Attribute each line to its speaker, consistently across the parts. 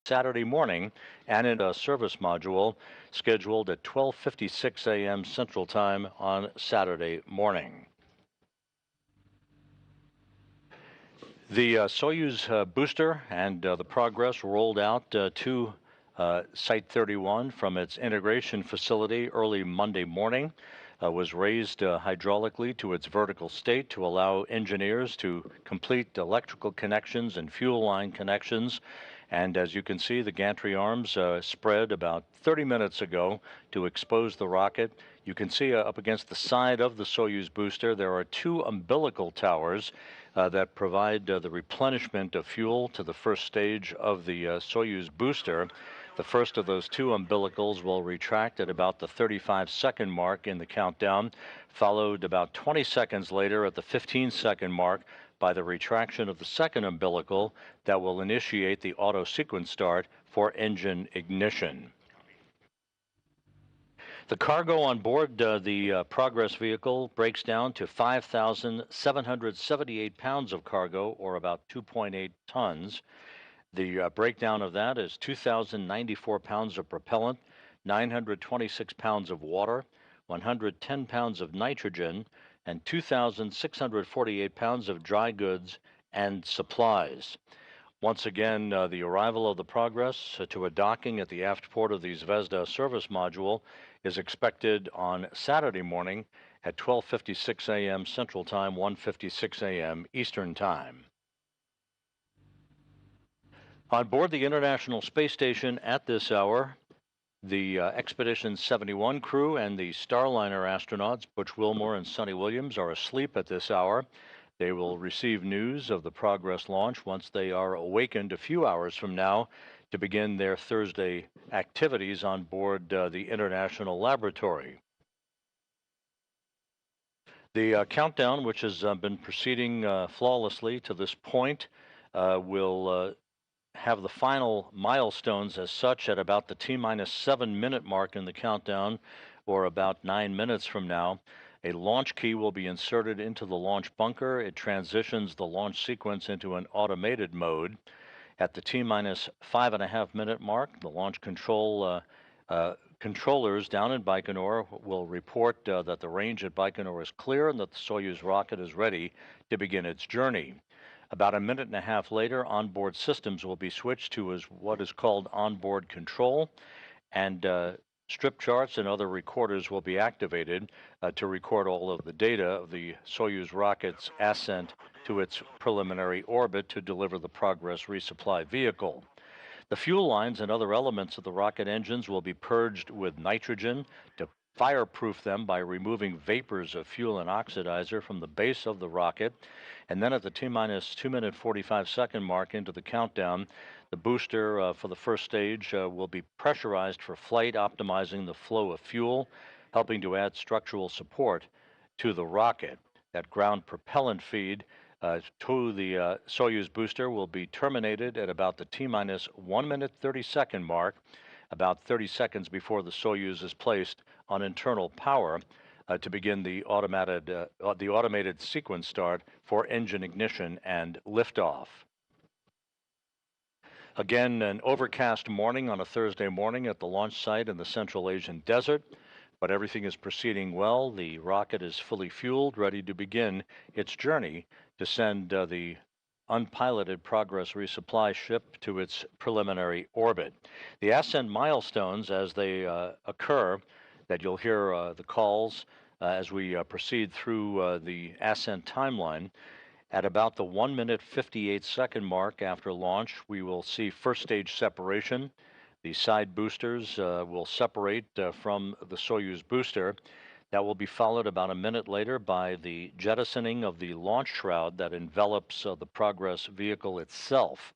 Speaker 1: Saturday morning and in a service module scheduled at 12:56 a.m. Central Time on Saturday morning. The Soyuz booster and the Progress rolled out to Site 31 from its integration facility early Monday morning. Was raised hydraulically to its vertical state to allow engineers to complete electrical connections and fuel line connections. And as you can see, the gantry arms spread about 30 minutes ago to expose the rocket. You can see up against the side of the Soyuz booster, there are two umbilical towers that provide the replenishment of fuel to the first stage of the Soyuz booster. The first of those two umbilicals will retract at about the 35-second mark in the countdown, followed about 20 seconds later at the 15-second mark by the retraction of the second umbilical that will initiate the auto sequence start for engine ignition. The cargo on board the Progress vehicle breaks down to 5,778 pounds of cargo, or about 2.8 tons. The breakdown of that is 2,094 pounds of propellant, 926 pounds of water, 110 pounds of nitrogen, and 2,648 pounds of dry goods and supplies. Once again, the arrival of the Progress to a docking at the aft port of the Zvezda service module is expected on Saturday morning at 12:56 a.m. Central Time, 1:56 a.m. Eastern Time. On board the International Space Station at this hour, the Expedition 71 crew and the Starliner astronauts, Butch Wilmore and Sonny Williams, are asleep at this hour. They will receive news of the Progress launch once they are awakened a few hours from now to begin their Thursday activities on board the International Laboratory. The countdown, which has been proceeding flawlessly to this point, will have the final milestones as such at about the T-minus 7-minute mark in the countdown, or about 9 minutes from now. A launch key will be inserted into the launch bunker. It transitions the launch sequence into an automated mode. At the T-minus 5.5-minute mark, the launch controllers down in Baikonur will report that the range at Baikonur is clear and that the Soyuz rocket is ready to begin its journey. About a minute and a half later, onboard systems will be switched to what is called onboard control, and strip charts and other recorders will be activated to record all of the data of the Soyuz rocket's ascent to its preliminary orbit to deliver the Progress resupply vehicle. The fuel lines and other elements of the rocket engines will be purged with nitrogen to fireproof them by removing vapors of fuel and oxidizer from the base of the rocket. And then at the T-minus 2-minute 45-second mark into the countdown, the booster for the first stage will be pressurized for flight, optimizing the flow of fuel, helping to add structural support to the rocket. That ground propellant feed to the Soyuz booster will be terminated at about the T-minus 1-minute 30-second mark, about 30 seconds before the Soyuz is placed on internal power to begin the automated sequence start for engine ignition and liftoff. Again, an overcast morning on a Thursday morning at the launch site in the Central Asian desert, but everything is proceeding well. The rocket is fully fueled, ready to begin its journey to send the unpiloted Progress resupply ship to its preliminary orbit. The ascent milestones, as they occur, that you'll hear the calls as we proceed through the ascent timeline. At about the 1-minute 58-second mark after launch, we will see first stage separation. The side boosters will separate from the Soyuz booster. That will be followed about a minute later by the jettisoning of the launch shroud that envelops the Progress vehicle itself.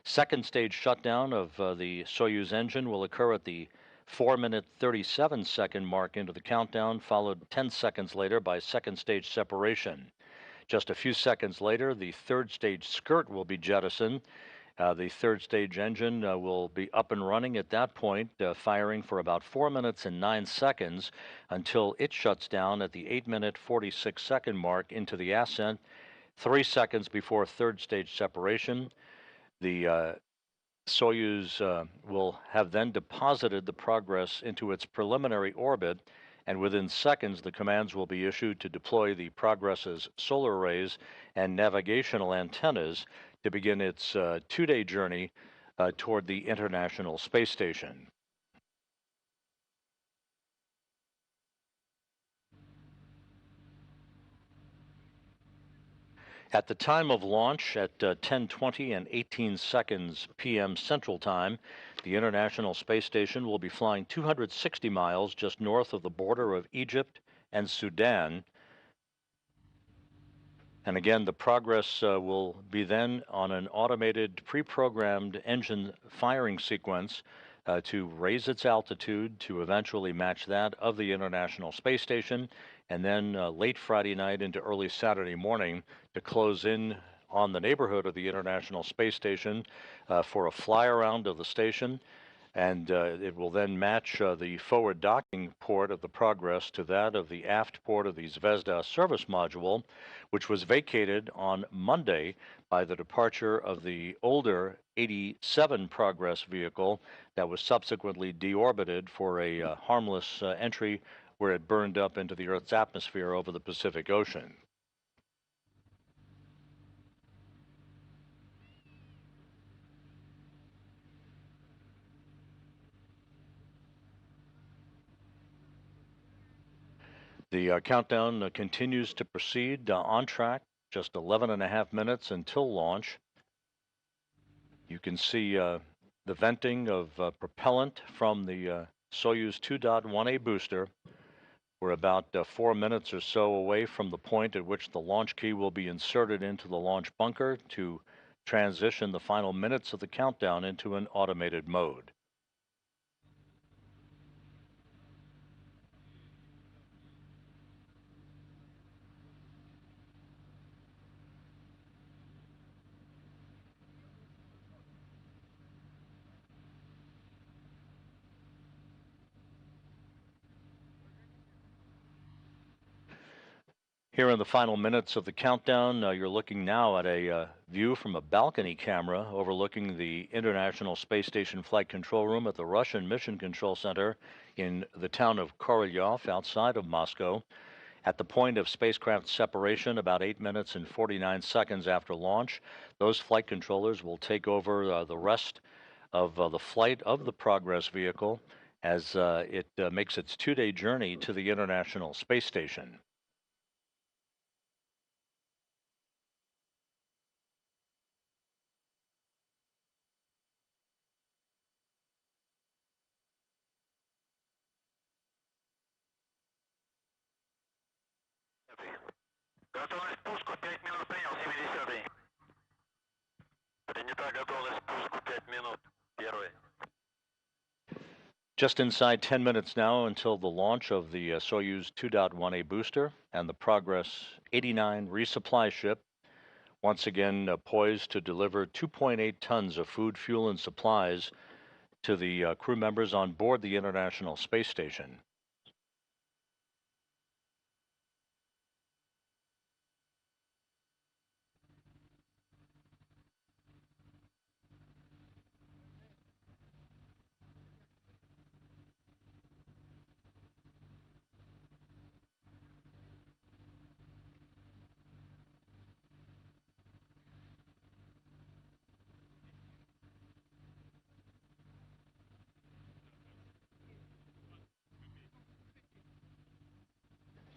Speaker 1: Second stage shutdown of the Soyuz engine will occur at the 4-minute 37-second mark into the countdown, followed 10 seconds later by second stage separation. Just a few seconds later, the third stage skirt will be jettisoned. The third stage engine will be up and running at that point, firing for about 4 minutes and 9 seconds until it shuts down at the 8-minute 46-second mark into the ascent, 3 seconds before third stage separation. The Soyuz will have then deposited the Progress into its preliminary orbit, and within seconds, the commands will be issued to deploy the Progress's solar arrays and navigational antennas to begin its 2 day journey toward the International Space Station. At the time of launch at 10:20 and 18 seconds p.m. Central Time, the International Space Station will be flying 260 miles just north of the border of Egypt and Sudan. And again, the Progress will be then on an automated, pre-programmed engine firing sequence to raise its altitude to eventually match that of the International Space Station, and then late Friday night into early Saturday morning to close in on the neighborhood of the International Space Station for a fly around of the station, and it will then match the forward docking port of the Progress to that of the aft port of the Zvezda service module, which was vacated on Monday by the departure of the older 87 Progress vehicle that was subsequently deorbited for a harmless entry where it burned up into the Earth's atmosphere over the Pacific Ocean. The countdown continues to proceed on track, just 11.5 minutes until launch. You can see the venting of propellant from the Soyuz 2.1A booster. We're about 4 minutes or so away from the point at which the launch key will be inserted into the launch bunker to transition the final minutes of the countdown into an automated mode. Here in the final minutes of the countdown, you're looking now at a view from a balcony camera overlooking the International Space Station Flight Control Room at the Russian Mission Control Center in the town of Korolyov outside of Moscow. At the point of spacecraft separation, about 8 minutes and 49 seconds after launch, those flight controllers will take over the rest of the flight of the Progress vehicle as it makes its 2 day journey to the International Space Station.
Speaker 2: Готовность к пуску 5 минут принял, 70-й. Принята готовность к пуску 5 минут. Первый.
Speaker 1: Just inside 10 minutes now until the launch of the Soyuz 2.1A booster and the Progress 89 resupply ship, once again poised to deliver 2.8 tons of food, fuel, and supplies to the crew members on board the International Space Station.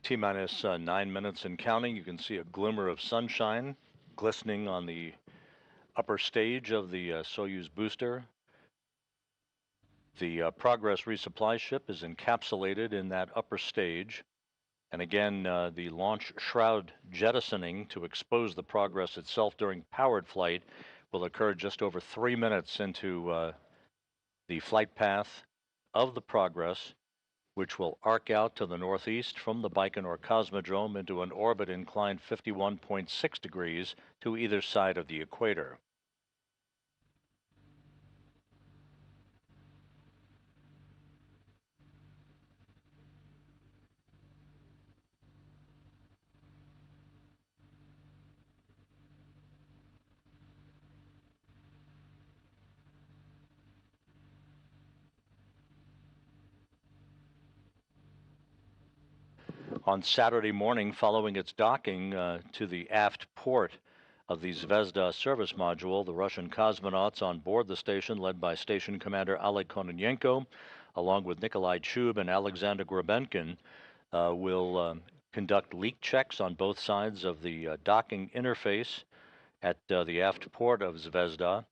Speaker 1: T-minus 9 minutes and counting. You can see a glimmer of sunshine glistening on the upper stage of the Soyuz booster. The Progress resupply ship is encapsulated in that upper stage. And again, the launch shroud jettisoning to expose the Progress itself during powered flight will occur just over 3 minutes into the flight path of the Progress, which will arc out to the northeast from the Baikonur Cosmodrome into an orbit inclined 51.6 degrees to either side of the equator. On Saturday morning, following its docking to the aft port of the Zvezda service module, the Russian cosmonauts on board the station, led by Station Commander Oleg Kononenko, along with Nikolai Chub and Alexander Grabenkin, will conduct leak checks on both sides of the docking interface at the aft port of Zvezda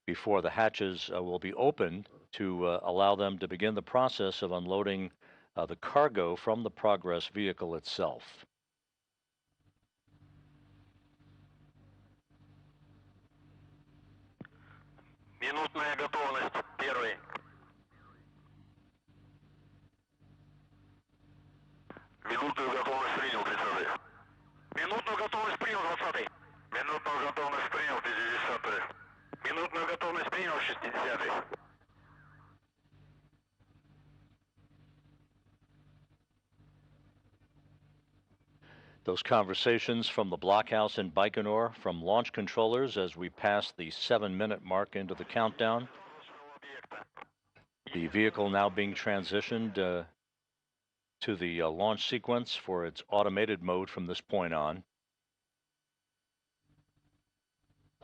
Speaker 1: before the hatches will be opened to allow them to begin the process of unloading the cargo from the Progress vehicle itself.
Speaker 2: Минутная готовность. Первый. Минутную готовность принял, 30-й. Минутную готовность принял, 20-й. Минутную готовность принял, 50-й. Минутную готовность принял, 60-й.
Speaker 1: Those conversations from the blockhouse in Baikonur from launch controllers as we pass the 7-minute mark into the countdown. The vehicle now being transitioned to the launch sequence for its automated mode from this point on.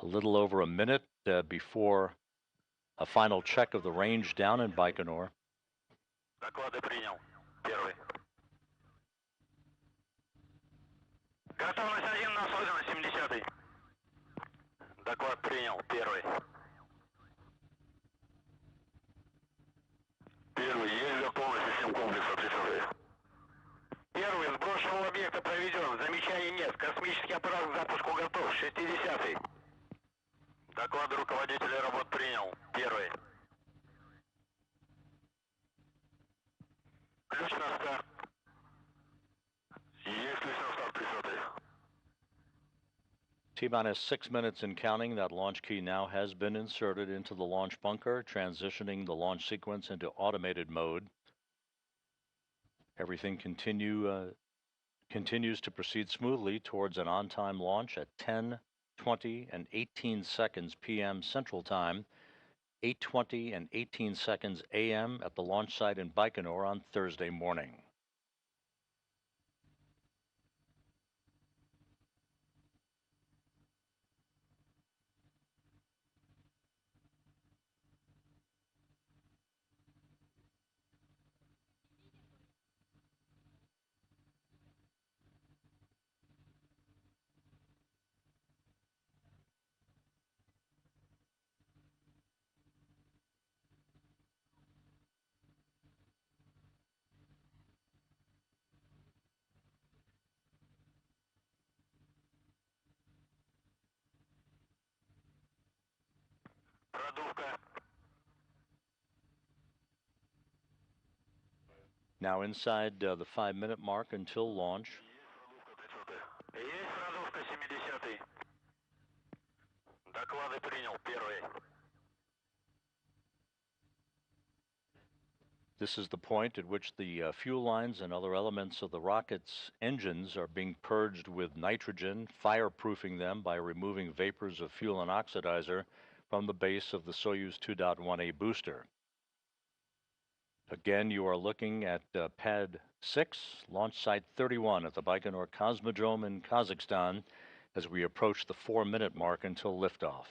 Speaker 1: A little over a minute before a final check of the range down in Baikonur.
Speaker 2: Доклады принял. Первый. Готовность 1 на создано, 70-й. Доклад принял. Первый. Первый. Есть готовность систем комплекса, 30-й. Первый. Сброс шелового объекта проведен. Замечаний нет. Космический аппарат к запуску готов. 60-й. Доклады руководителя работ принял. Первый. Ключ на старт. Есть ключ на старт, 30-й.
Speaker 1: T-minus 6 minutes and counting. That launch key now has been inserted into the launch bunker, transitioning the launch sequence into automated mode. Everything continues to proceed smoothly towards an on-time launch at 10, 20, and 18 seconds p.m. Central Time, 8:20 and 18 seconds a.m. at the launch site in Baikonur on Thursday morning. Now inside the 5-minute mark until launch. This is the point at which the fuel lines and other elements of the rocket's engines are being purged with nitrogen, fireproofing them by removing vapors of fuel and oxidizer from the base of the Soyuz 2.1A booster. Again, you are looking at Pad 6, launch site 31 at the Baikonur Cosmodrome in Kazakhstan as we approach the 4-minute mark until liftoff.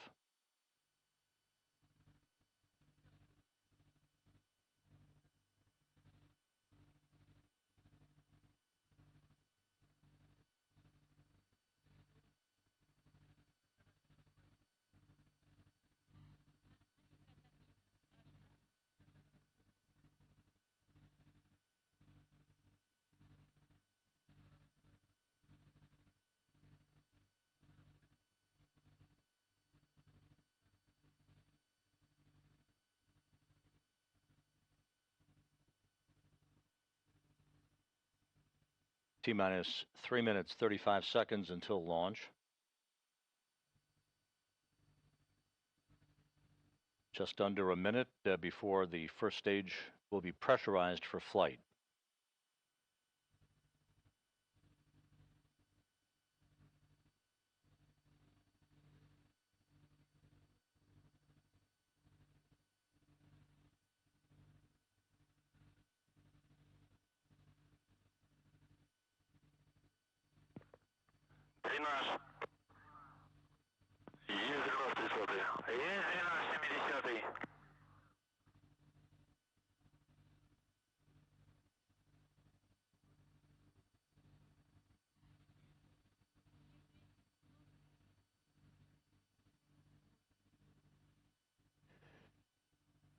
Speaker 1: T-minus 3 minutes, 35 seconds until launch. Just under a minute before the first stage will be pressurized for flight.
Speaker 2: И наш. Есть 12-й. Есть 12-70-й.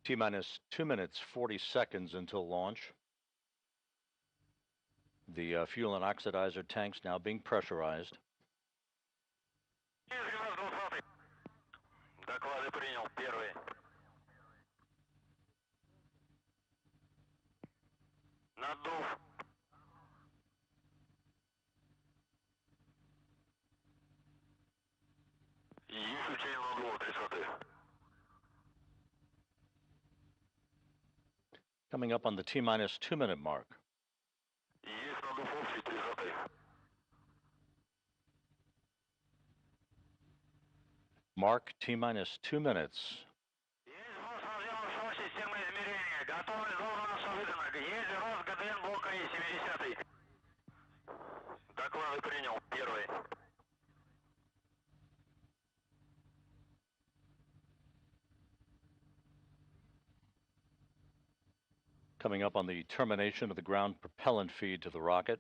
Speaker 1: T-minus 2 minutes, 40 seconds until launch. The fuel and oxidizer tanks now being pressurized.
Speaker 2: Есть 12-20. Доклады принял. Первый. Надув. Есть учение надува 30-й.
Speaker 1: Coming up on the T-minus 2 minute mark.
Speaker 2: Есть надув общий 30-й.
Speaker 1: Mark, T-minus 2 minutes.
Speaker 2: Есть сброс наземно системы измерения. Готовы зону нашего выдана. Есть ГДН блока И-70. Доклады принял. Первый.
Speaker 1: Coming up on the termination of the ground propellant feed to the rocket.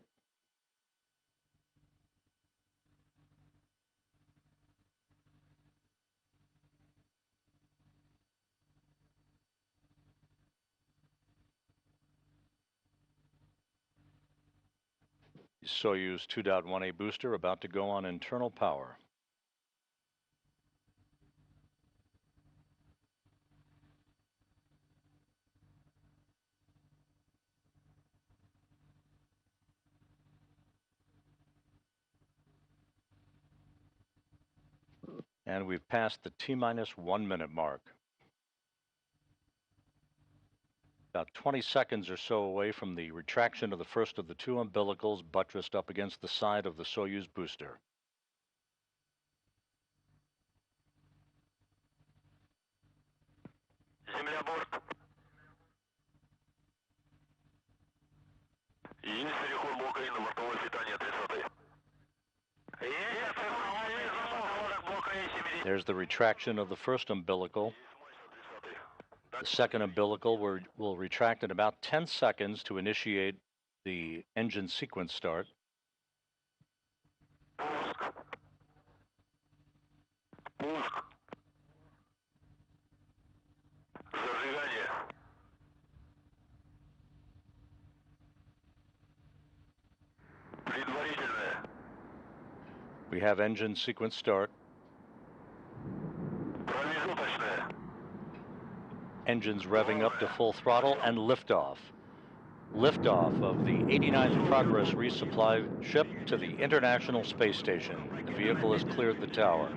Speaker 1: Soyuz 2.1A booster about to go on internal power. And we've passed the T-minus 1 minute mark. About 20 seconds or so away from the retraction of the first of the two umbilicals buttressed up against the side of the Soyuz booster.
Speaker 2: Земля борт. Есть переход блока И на бортовое питание 30-й. Есть переход блока И-70.
Speaker 1: There's the retraction of the first umbilical. The second umbilical will retract in about 10 seconds to initiate the engine sequence start.
Speaker 2: Пуск. Пуск. Зажигание. Предварительное.
Speaker 1: We have engine sequence start.
Speaker 2: Промежуточное.
Speaker 1: Engines revving up to full throttle and liftoff. Liftoff of the 89th Progress resupply ship to the International Space Station. The vehicle has cleared the tower.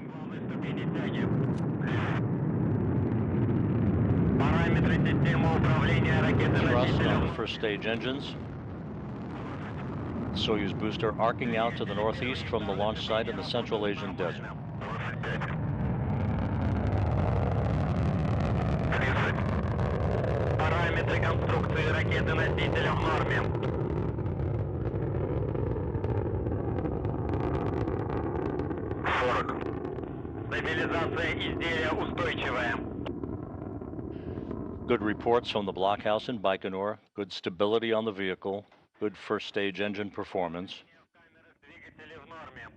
Speaker 1: Thrust on the first stage engines. Soyuz booster arcing out to the northeast from the launch site in the Central Asian desert.
Speaker 2: Параметры конструкции ракеты-носителя в норме. 40. Стабилизация изделия устойчивая.
Speaker 1: Good reports from the blockhouse in Baikonur. Good stability on the vehicle. Good first stage engine performance.
Speaker 2: Двигатели в норме.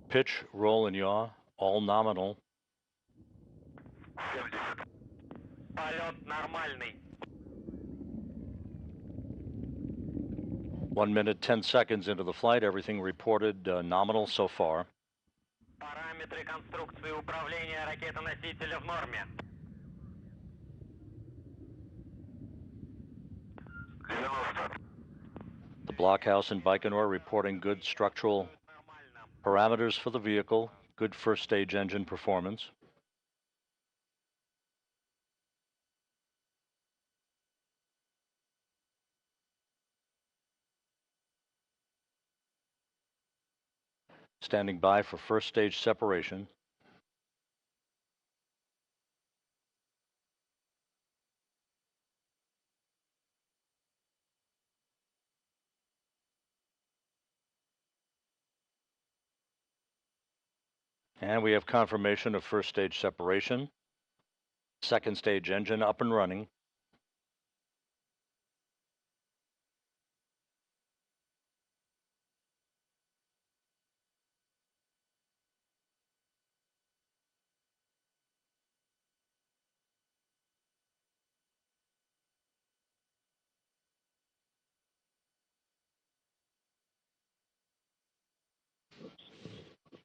Speaker 1: Pitch, roll, and yaw, all nominal.
Speaker 2: 70. Полет нормальный.
Speaker 1: 1 minute, 10 seconds into the flight, everything reported nominal so far.
Speaker 2: Параметры конструкции управления ракеты-носителя в норме. 90.
Speaker 1: The blockhouse in Baikonur reporting good structural parameters for the vehicle, good first stage engine performance. Standing by for first stage separation. And we have confirmation of first stage separation. Second stage engine up and running.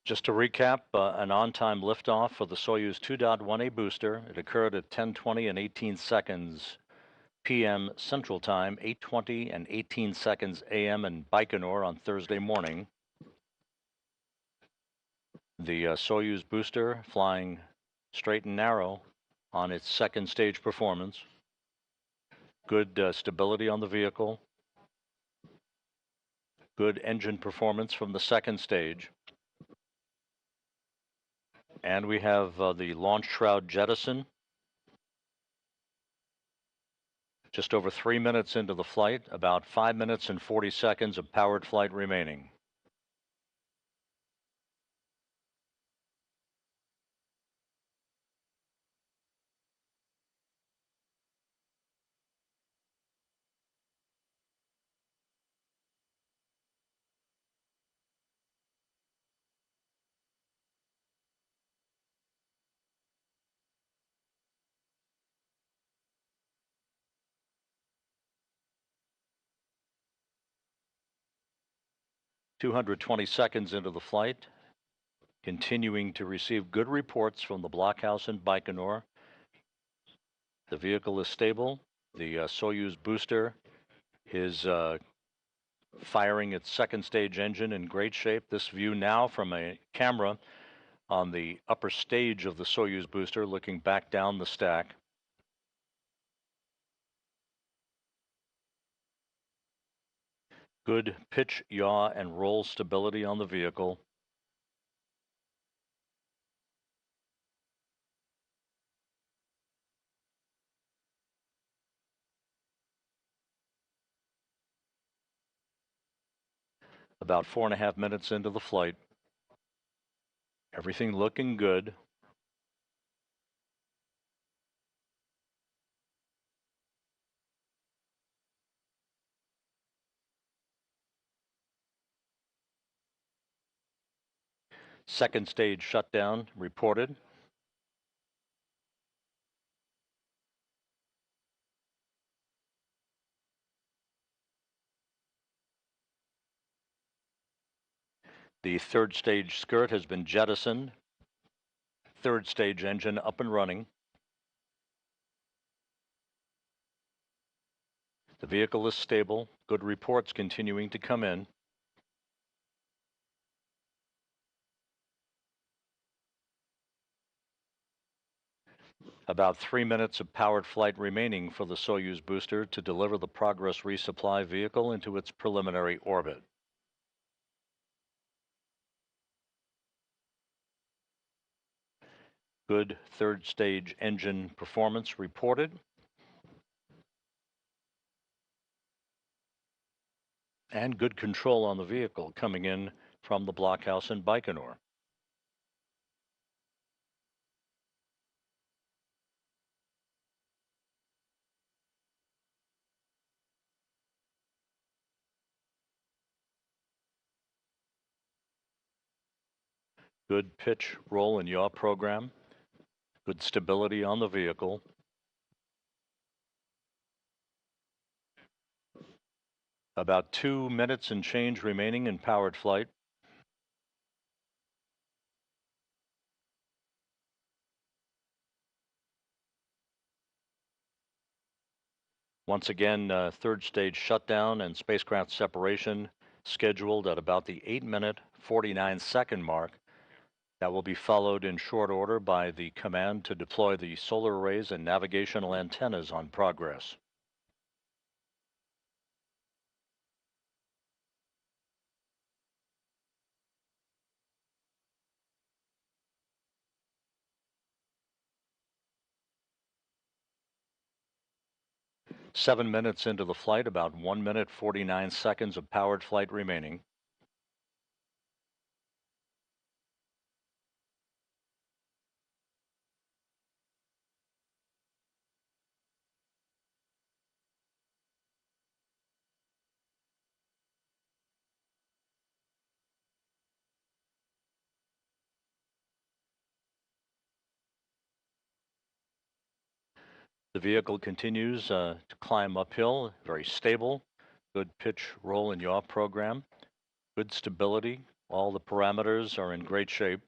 Speaker 1: Just to recap, an on-time liftoff for the Soyuz 2.1A booster. It occurred at 10:20 and 18 seconds p.m. Central Time, 8:20 and 18 seconds a.m. in Baikonur on Thursday morning. The Soyuz booster flying straight and narrow on its second stage performance. Good stability on the vehicle. Good engine performance from the second stage. And we have the launch shroud jettison. Just over 3 minutes into the flight, about 5 minutes and 40 seconds of powered flight remaining. "220 seconds into the flight, continuing to receive good reports from the blockhouse in Baikonur. The vehicle is stable. The Soyuz booster is firing its second stage engine in great shape. This view now from a camera on the upper stage of the Soyuz booster looking back down the stack. Good pitch, yaw, and roll stability on the vehicle. About 4.5 minutes into the flight. Everything looking good. Second stage shutdown reported. The third stage skirt has been jettisoned. Third stage engine up and running. The vehicle is stable. Good reports continuing to come in. About 3 minutes of powered flight remaining for the Soyuz booster to deliver the Progress resupply vehicle into its preliminary orbit. Good third stage engine performance reported. And good control on the vehicle coming in from the blockhouse in Baikonur. Good pitch, roll, and yaw program. Good stability on the vehicle. About 2 minutes and change remaining in powered flight. Once again, third stage shutdown and spacecraft separation scheduled at about the 8-minute, 49-second mark. That will be followed in short order by the command to deploy the solar arrays and navigational antennas on Progress. "7 minutes into the flight, about 1 minute, 49 seconds of powered flight remaining. The vehicle continues to climb uphill, very stable, good pitch, roll, and yaw program, good stability. All the parameters are in great shape.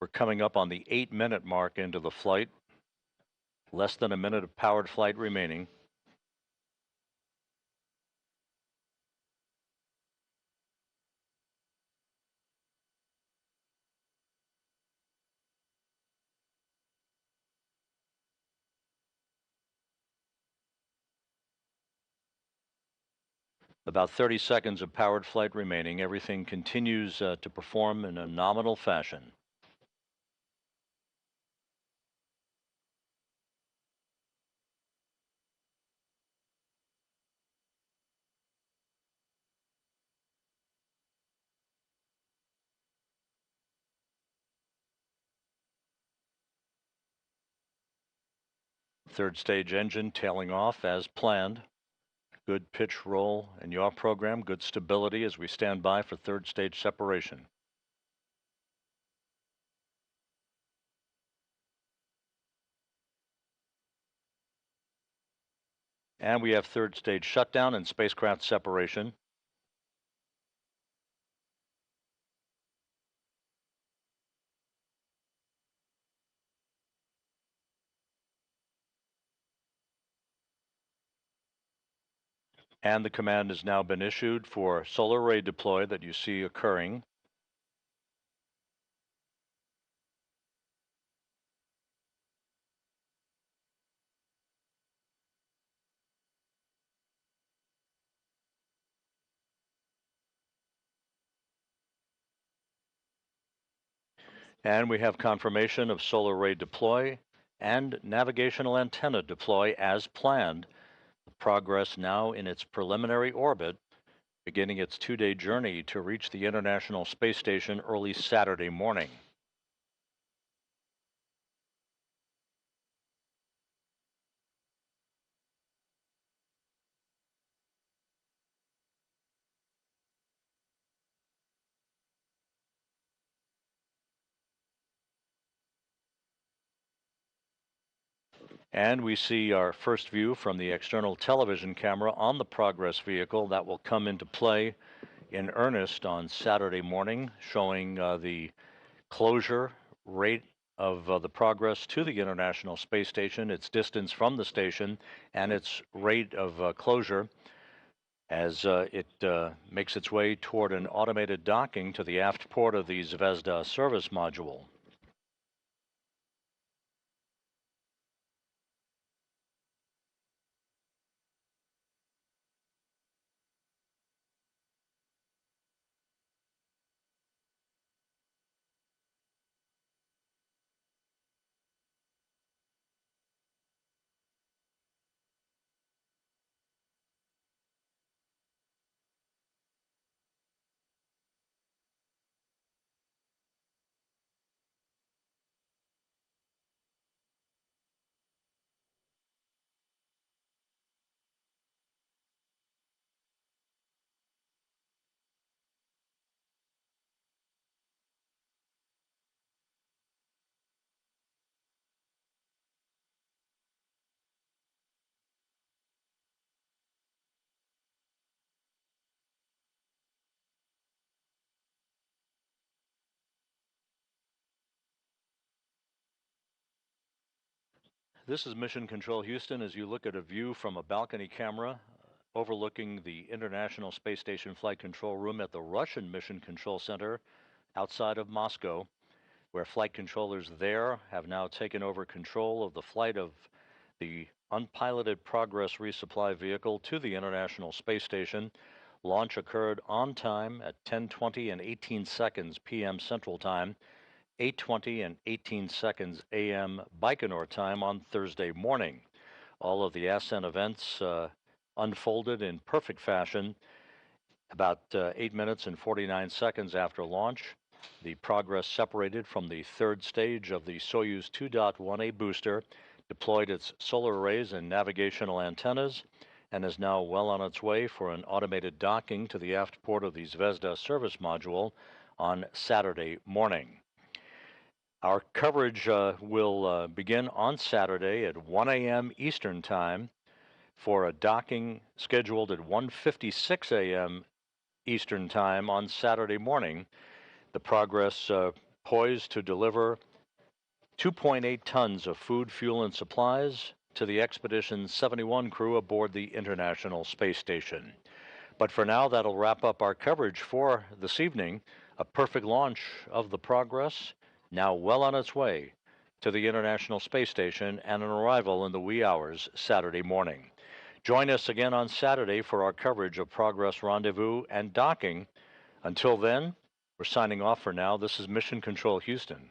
Speaker 1: We're coming up on the 8-minute mark into the flight. Less than a minute of powered flight remaining. About 30 seconds of powered flight remaining. Everything continues to perform in a nominal fashion. Third stage engine tailing off as planned. Good pitch, roll, and yaw program. Good stability as we stand by for third stage separation. And we have third stage shutdown and spacecraft separation. And the command has now been issued for solar array deploy that you see occurring. And we have confirmation of solar array deploy and navigational antenna deploy as planned. Progress now in its preliminary orbit, beginning its 2-day journey to reach the International Space Station early Saturday morning. And we see our first view from the external television camera on the Progress vehicle that will come into play in earnest on Saturday morning, showing the closure rate of the Progress to the International Space Station, its distance from the station, and its rate of closure as it makes its way toward an automated docking to the aft port of the Zvezda service module. This is Mission Control Houston as you look at a view from a balcony camera overlooking the International Space Station Flight Control Room at the Russian Mission Control Center outside of Moscow, where flight controllers there have now taken over control of the flight of the unpiloted Progress resupply vehicle to the International Space Station. Launch occurred on time at 10:20 and 18 seconds p.m. Central Time, 8:20 and 18 seconds a.m. Baikonur time on Thursday morning. All of the ascent events unfolded in perfect fashion. About 8 minutes and 49 seconds after launch, the Progress separated from the third stage of the Soyuz 2.1A booster, deployed its solar arrays and navigational antennas, and is now well on its way for an automated docking to the aft port of the Zvezda service module on Saturday morning. Our coverage will begin on Saturday at 1 a.m. Eastern Time for a docking scheduled at 1:56 a.m. Eastern Time on Saturday morning. The Progress poised to deliver 2.8 tons of food, fuel, and supplies to the Expedition 71 crew aboard the International Space Station. But for now, that'll wrap up our coverage for this evening. A perfect launch of the Progress, now well on its way to the International Space Station, and an arrival in the wee hours Saturday morning. Join us again on Saturday for our coverage of Progress rendezvous and docking. Until then, we're signing off for now. This is Mission Control Houston.